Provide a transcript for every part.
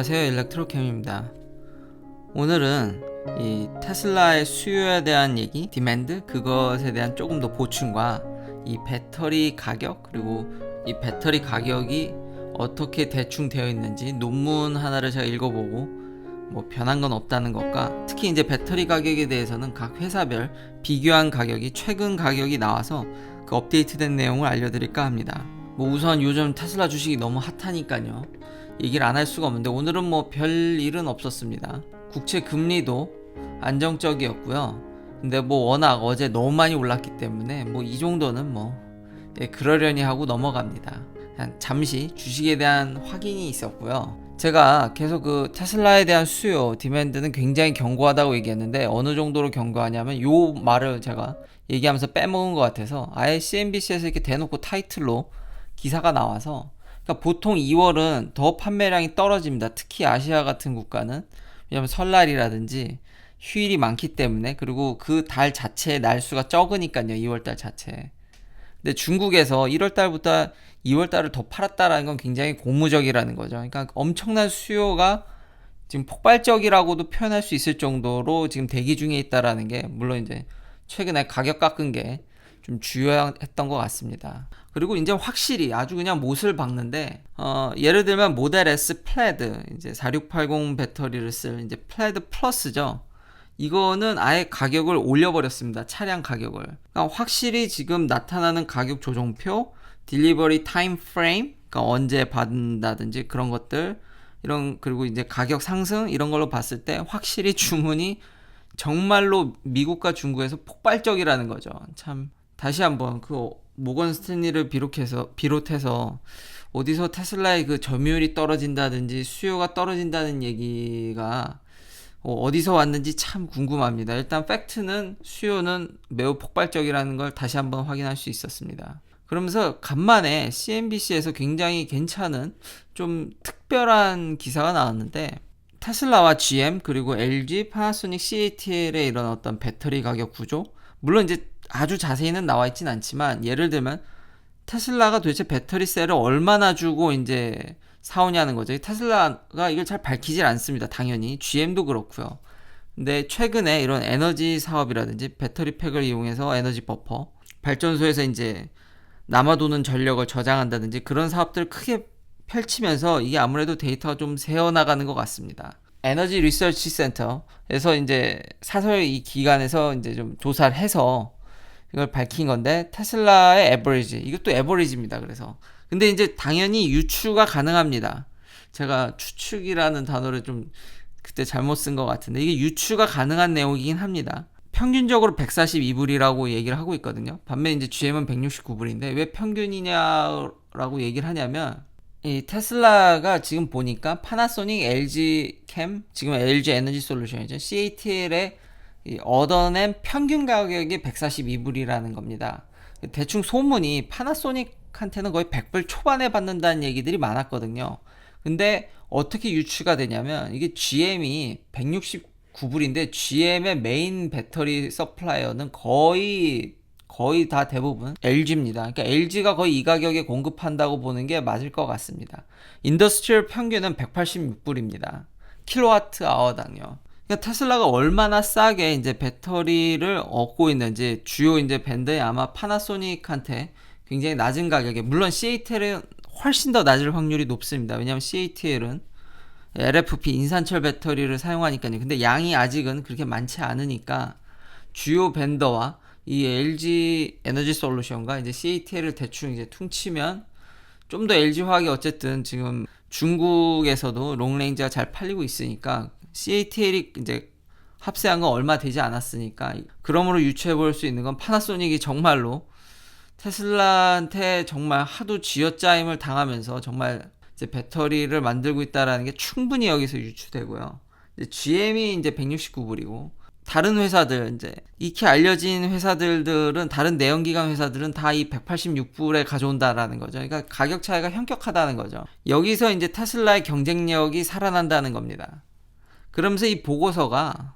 안녕하세요, 일렉트로캠입니다. 오늘은 이 테슬라의 수요에 대한 얘기, 디맨드, 그것에 대한 조금 더 보충과 이 배터리 가격, 그리고 이 배터리 가격이 어떻게 대충 되어 있는지 논문 하나를 제가 읽어보고 뭐 변한 건 없다는 것과, 특히 이제 배터리 가격에 대해서는 각 회사별 비교한 가격이 최근 가격이 나와서 그 업데이트된 내용을 알려드릴까 합니다. 뭐 우선 요즘 테슬라 주식이 너무 핫하니까요, 얘기를 안 할 수가 없는데, 오늘은 뭐 별 일은 없었습니다. 국채 금리도 안정적이었고요. 근데 뭐 워낙 어제 너무 많이 올랐기 때문에 뭐 이 정도는 뭐 그러려니 하고 넘어갑니다. 그냥 잠시 주식에 대한 확인이 있었고요. 제가 계속 그 테슬라에 대한 수요, 디맨드는 굉장히 견고하다고 얘기했는데, 어느 정도로 견고하냐면 요 말을 제가 얘기하면서 빼먹은 것 같아서 아예 CNBC에서 이렇게 대놓고 타이틀로 기사가 나와서, 그러니까 보통 2월은 더 판매량이 떨어집니다. 특히 아시아 같은 국가는, 왜냐면 설날이라든지 휴일이 많기 때문에, 그리고 그 달 자체의 날수가 적으니까요, 2월달 자체. 근데 중국에서 1월달부터 2월달을 더 팔았다라는 건 굉장히 고무적이라는 거죠. 그러니까 엄청난 수요가 지금 폭발적이라고도 표현할 수 있을 정도로 지금 대기 중에 있다라는 게, 물론 이제 최근에 가격 깎은 게 좀 주요했던 것 같습니다. 그리고 이제 확실히 아주 그냥 못을 박는데, 예를 들면 모델 S 플레드, 이제 4680 배터리를 쓸 이제 플레드 플러스죠. 이거는 아예 가격을 올려버렸습니다. 차량 가격을. 그러니까 확실히 지금 나타나는 가격 조정표, 딜리버리 타임 프레임, 그러니까 언제 받는다든지 그런 것들, 그리고 이제 가격 상승 이런 걸로 봤을 때 확실히 주문이 정말로 미국과 중국에서 폭발적이라는 거죠. 참, 다시 한번 그 모건 스탠리를 비롯해서 어디서 테슬라의 그 점유율이 떨어진다든지 수요가 떨어진다는 얘기가 어디서 왔는지 참 궁금합니다. 일단 팩트는 수요는 매우 폭발적이라는 걸 다시 한번 확인할 수 있었습니다. 그러면서 간만에 CNBC에서 굉장히 괜찮은 좀 특별한 기사가 나왔는데, 테슬라와 GM 그리고 LG, 파나소닉, CATL의 이런 어떤 배터리 가격 구조, 물론 이제 아주 자세히는 나와 있진 않지만, 예를 들면 테슬라가 도대체 배터리 셀을 얼마나 주고 이제 사오냐는 거죠. 테슬라가 이걸 잘 밝히질 않습니다. 당연히 GM도 그렇고요. 근데 최근에 이런 에너지 사업이라든지 배터리 팩을 이용해서 에너지 버퍼, 발전소에서 이제 남아도는 전력을 저장한다든지 그런 사업들을 크게 펼치면서 이게 아무래도 데이터가 좀 새어나가는 것 같습니다. 에너지 리서치 센터에서 이제 사설 이 기관에서 이제 좀 조사를 해서 이걸 밝힌 건데, 테슬라의 에버리지, 이것도 에버리지입니다. 그래서 근데 이제 당연히 유추가 가능합니다. 제가 추측이라는 단어를 좀 그때 잘못 쓴 것 같은데, 이게 유추가 가능한 내용이긴 합니다. 평균적으로 142불이라고 얘기를 하고 있거든요. 반면 이제 GM은 169불인데 왜 평균이냐라고 얘기를 하냐면, 이 테슬라가 지금 보니까 파나소닉, LG 캠, 지금 LG 에너지 솔루션이죠, CATL의 얻어낸 평균 가격이 142불이라는 겁니다. 대충 소문이 파나소닉한테는 거의 100불 초반에 받는다는 얘기들이 많았거든요. 근데 어떻게 유추가 되냐면, 이게 GM이 169불인데 GM의 메인 배터리 서플라이어는 거의 다 대부분 LG입니다. 그러니까 LG가 거의 이 가격에 공급한다고 보는 게 맞을 것 같습니다. 인더스트리얼 평균은 186불입니다. 킬로와트 아워당요. 그러니까 테슬라가 얼마나 싸게 이제 배터리를 얻고 있는지, 주요 이제 밴드에 아마 파나소닉한테 굉장히 낮은 가격에, 물론 CATL은 훨씬 더 낮을 확률이 높습니다. 왜냐하면 CATL은 LFP 인산철 배터리를 사용하니까요. 근데 양이 아직은 그렇게 많지 않으니까 주요 밴더와 이 LG 에너지 솔루션과 이제 CATL을 대충 이제 퉁치면 좀 더 LG 화학이 어쨌든 지금 중국에서도 롱레인지가 잘 팔리고 있으니까, CATL이 이제 합세한 건 얼마 되지 않았으니까, 그러므로 유추해 볼 수 있는 건 파나소닉이 정말로 테슬라한테 정말 하도 쥐어짜임을 당하면서 정말 이제 배터리를 만들고 있다라는 게 충분히 여기서 유추되고요. 이제 GM이 이제 169불이고, 다른 회사들, 이제 익히 알려진 회사들은, 다른 내연기관 회사들은 다 이 186불에 가져온다라는 거죠. 그러니까 가격 차이가 현격하다는 거죠. 여기서 이제 테슬라의 경쟁력이 살아난다는 겁니다. 그러면서 이 보고서가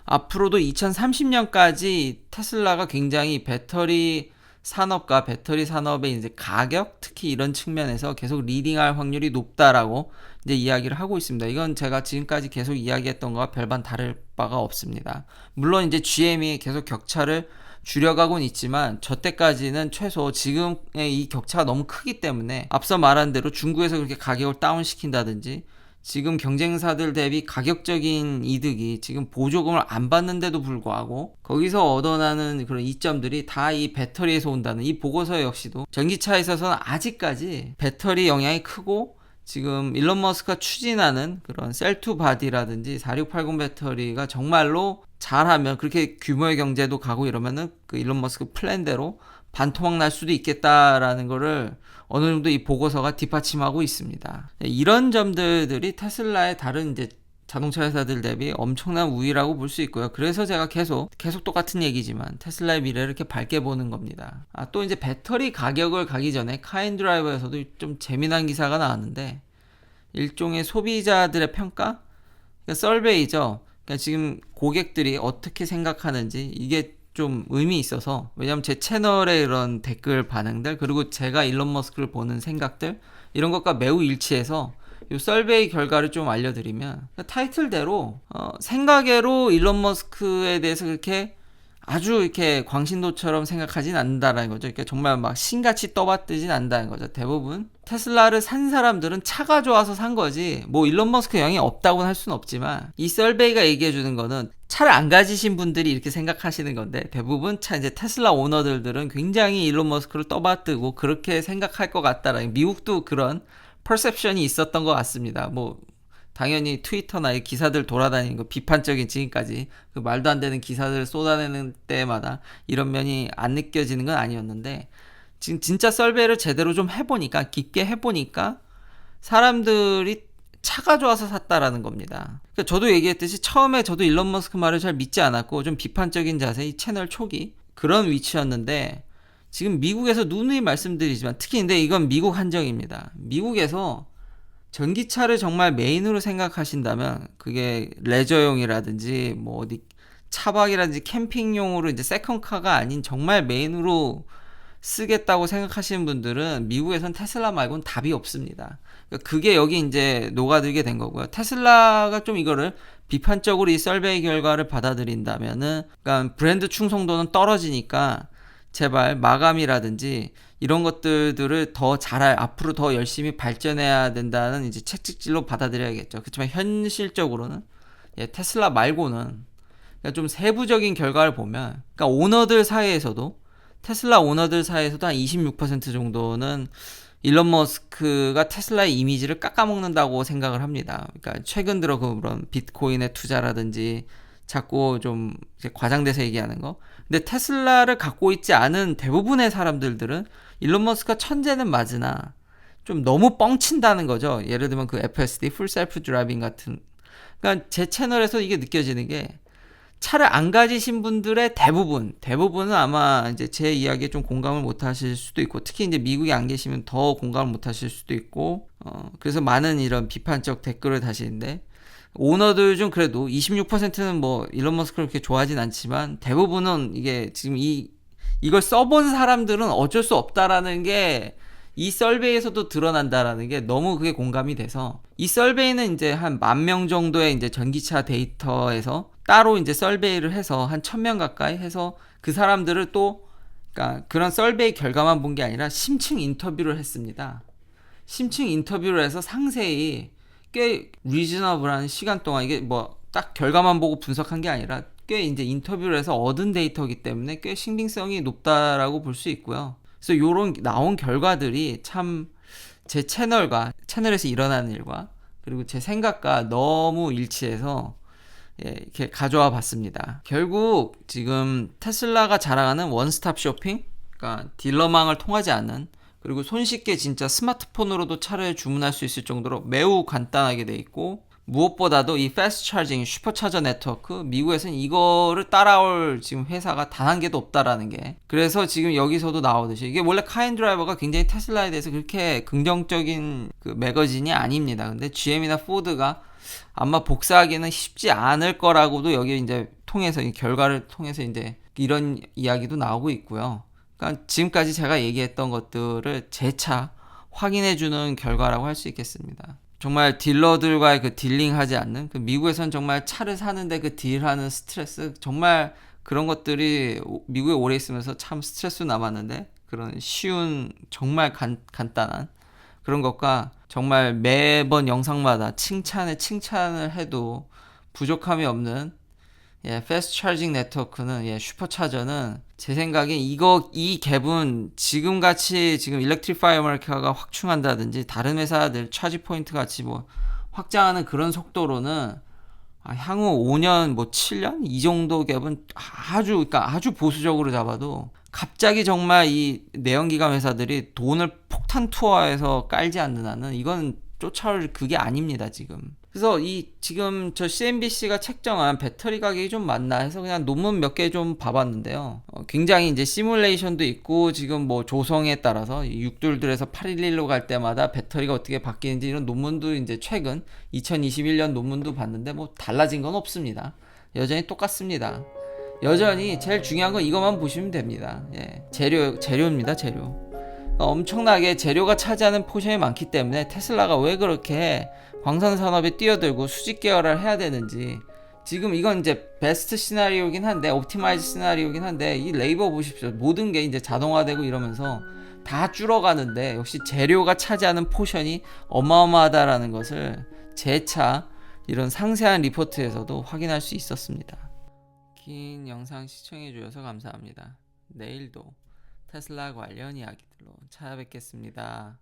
앞으로도 2030년까지 테슬라가 굉장히 배터리 산업과 배터리 산업의 이제 가격, 특히 이런 측면에서 계속 리딩할 확률이 높다라고 이제 이야기를 하고 있습니다. 이건 제가 지금까지 계속 이야기했던 거와 별반 다를 바가 없습니다. 물론 이제 GM이 계속 격차를 줄여가곤 있지만 저 때까지는 최소 지금의 이 격차가 너무 크기 때문에 앞서 말한 대로 중국에서 그렇게 가격을 다운시킨다든지 지금 경쟁사들 대비 가격적인 이득이 지금 보조금을 안 받는데도 불구하고 거기서 얻어나는 그런 이점들이 다 이 배터리에서 온다는 이 보고서 역시도 전기차에 있어서는 아직까지 배터리 영향이 크고 지금 일론 머스크가 추진하는 그런 셀2 바디라든지 4680 배터리가 정말로 잘하면 그렇게 규모의 경제도 가고 이러면은 그 일론 머스크 플랜대로 반토막 날 수도 있겠다라는 거를 어느 정도 이 보고서가 뒷받침하고 있습니다. 이런 점들이 테슬라의 다른 이제 자동차 회사들 대비 엄청난 우위라고 볼 수 있고요. 그래서 제가 계속 똑같은 얘기지만 테슬라의 미래를 이렇게 밝게 보는 겁니다. 또 이제 배터리 가격을 가기 전에 카인드라이버에서도 좀 재미난 기사가 나왔는데 일종의 소비자들의 평가? 그러니까 설베이죠. 그러니까 지금 고객들이 어떻게 생각하는지 이게 좀 의미 있어서 왜냐면 제 채널의 이런 댓글 반응들 그리고 제가 일론 머스크를 보는 생각들 이런 것과 매우 일치해서 이 설베이 결과를 좀 알려드리면 타이틀대로 생각외로 일론 머스크에 대해서 그렇게 아주 이렇게 광신도처럼 생각하진 않는다라는 거죠. 그러니까 정말 막 신같이 떠받들진 않는다는 거죠. 대부분 테슬라를 산 사람들은 차가 좋아서 산 거지 뭐 일론 머스크 영향이 없다고는 할 수는 없지만 이 설베이가 얘기해 주는 거는 차를 안 가지신 분들이 이렇게 생각하시는 건데 대부분 이제 테슬라 오너들은 굉장히 일론 머스크를 떠받들고 그렇게 생각할 것 같다라는 미국도 그런 퍼셉션이 있었던 것 같습니다. 뭐 당연히 트위터나 이 기사들 돌아다니는 거 비판적인 지금까지 그 말도 안 되는 기사들을 쏟아내는 때마다 이런 면이 안 느껴지는 건 아니었는데 지금 진짜 설베이를 제대로 좀 해보니까 깊게 해보니까 사람들이 차가 좋아서 샀다라는 겁니다. 그러니까 저도 얘기했듯이 처음에 저도 일론 머스크 말을 잘 믿지 않았고 좀 비판적인 자세 이 채널 초기 그런 위치였는데 지금 미국에서 누누이 말씀드리지만 특히 근데 이건 미국 한정입니다. 미국에서 전기차를 정말 메인으로 생각하신다면 그게 레저용이라든지 뭐 어디 차박이라든지 캠핑용으로 이제 세컨카가 아닌 정말 메인으로 쓰겠다고 생각하시는 분들은 미국에선 테슬라 말고는 답이 없습니다. 그러니까 그게 여기 이제 녹아들게 된 거고요. 테슬라가 좀 이거를 비판적으로 이 설베이 결과를 받아들인다면은 그러니까 브랜드 충성도는 떨어지니까 제발 마감이라든지 이런 것들을 더 잘할 앞으로 더 열심히 발전해야 된다는 이제 채찍질로 받아들여야겠죠. 그렇지만 현실적으로는 테슬라 말고는 그러니까 좀 세부적인 결과를 보면 그러니까 오너들 사이에서도 테슬라 오너들 사이에서도 한 26% 정도는 일론 머스크가 테슬라의 이미지를 깎아먹는다고 생각을 합니다. 그러니까 최근 들어 그런 비트코인의 투자라든지 자꾸 좀 과장돼서 얘기하는 거. 근데 테슬라를 갖고 있지 않은 대부분의 사람들은 일론 머스크가 천재는 맞으나 좀 너무 뻥친다는 거죠. 예를 들면 그 FSD, Full Self Driving 같은. 그러니까 제 채널에서 이게 느껴지는 게 차를 안 가지신 분들의 대부분은 아마 이제 제 이야기에 좀 공감을 못 하실 수도 있고 특히 이제 미국에 안 계시면 더 공감을 못 하실 수도 있고 그래서 많은 이런 비판적 댓글을 다시는데 오너들 중 그래도 26%는 뭐 일론 머스크를 그렇게 좋아하진 않지만 대부분은 이게 지금 이걸 써본 사람들은 어쩔 수 없다라는 게 이 설베이에서도 드러난다라는 게 너무 그게 공감이 돼서 이 설베이는 이제 한 10,000명 정도의 이제 전기차 데이터에서 따로 이제 설베이를 해서 한 1,000명 가까이 해서 그 사람들을 또 그러니까 그런 설베이 결과만 본 게 아니라 심층 인터뷰를 했습니다. 심층 인터뷰를 해서 상세히 꽤 리즈너블한 시간 동안 이게 뭐 딱 결과만 보고 분석한 게 아니라 꽤 이제 인터뷰를 해서 얻은 데이터이기 때문에 꽤 신빙성이 높다라고 볼 수 있고요. 그래서 요런 나온 결과들이 참 제 채널에서 일어나는 일과 그리고 제 생각과 너무 일치해서 이렇게 가져와 봤습니다. 결국 지금 테슬라가 자랑하는 원스톱 쇼핑, 그러니까 딜러망을 통하지 않는 그리고 손쉽게 진짜 스마트폰으로도 차를 주문할 수 있을 정도로 매우 간단하게 돼 있고 무엇보다도 이 패스트 차징 슈퍼차저 네트워크 미국에서는 이거를 따라올 지금 회사가 단 한 개도 없다라는 게 그래서 지금 여기서도 나오듯이 이게 원래 카인드라이버가 굉장히 테슬라에 대해서 그렇게 긍정적인 그 매거진이 아닙니다. 근데 GM이나 포드가 아마 복사하기는 쉽지 않을 거라고도 여기 이제 통해서 이 결과를 통해서 이제 이런 이야기도 나오고 있고요. 그러니까 지금까지 제가 얘기했던 것들을 재차 확인해주는 결과라고 할 수 있겠습니다. 정말 딜러들과의 그 딜링하지 않는 그 미국에선 정말 차를 사는데 그 딜하는 스트레스 정말 그런 것들이 미국에 오래 있으면서 참 스트레스 남았는데 그런 쉬운 정말 간단한 그런 것과 정말 매번 영상마다 칭찬을 해도 부족함이 없는 패스트 차징 네트워크는 슈퍼차저는 제 생각에 이 갭은 지금같이 지금 일렉트리파이 아메리카가 확충한다든지 다른 회사들 차지 포인트 같이 뭐 확장하는 그런 속도로는 향후 5년 뭐 7년 이 정도 갭은 그러니까 아주 보수적으로 잡아도 갑자기 정말 이 내연기관 회사들이 돈을 폭탄 투하해서 깔지 않는 한은 이건 쫓아올 그게 아닙니다 지금. 그래서 지금 저 CNBC가 책정한 배터리 가격이 좀 맞나 해서 그냥 논문 몇 개 좀 봐봤는데요. 굉장히 이제 시뮬레이션도 있고 지금 뭐 조성에 따라서 6둘둘에서 811로 갈 때마다 배터리가 어떻게 바뀌는지 이런 논문도 이제 최근 2021년 논문도 봤는데 뭐 달라진 건 없습니다. 여전히 똑같습니다. 여전히 제일 중요한 건 이것만 보시면 됩니다. 재료입니다, 재료. 엄청나게 재료가 차지하는 포션이 많기 때문에 테슬라가 왜 그렇게 광산 산업에 뛰어들고 수직 계열을 해야 되는지 지금 이건 이제 베스트 시나리오긴 한데 옵티마이즈 시나리오긴 한데 이 레이버 보십시오. 모든 게 이제 자동화되고 이러면서 다 줄어가는데 역시 재료가 차지하는 포션이 어마어마하다라는 것을 재차 이런 상세한 리포트에서도 확인할 수 있었습니다. 긴 영상 시청해 주셔서 감사합니다. 내일도 테슬라 관련 이야기들로 찾아뵙겠습니다.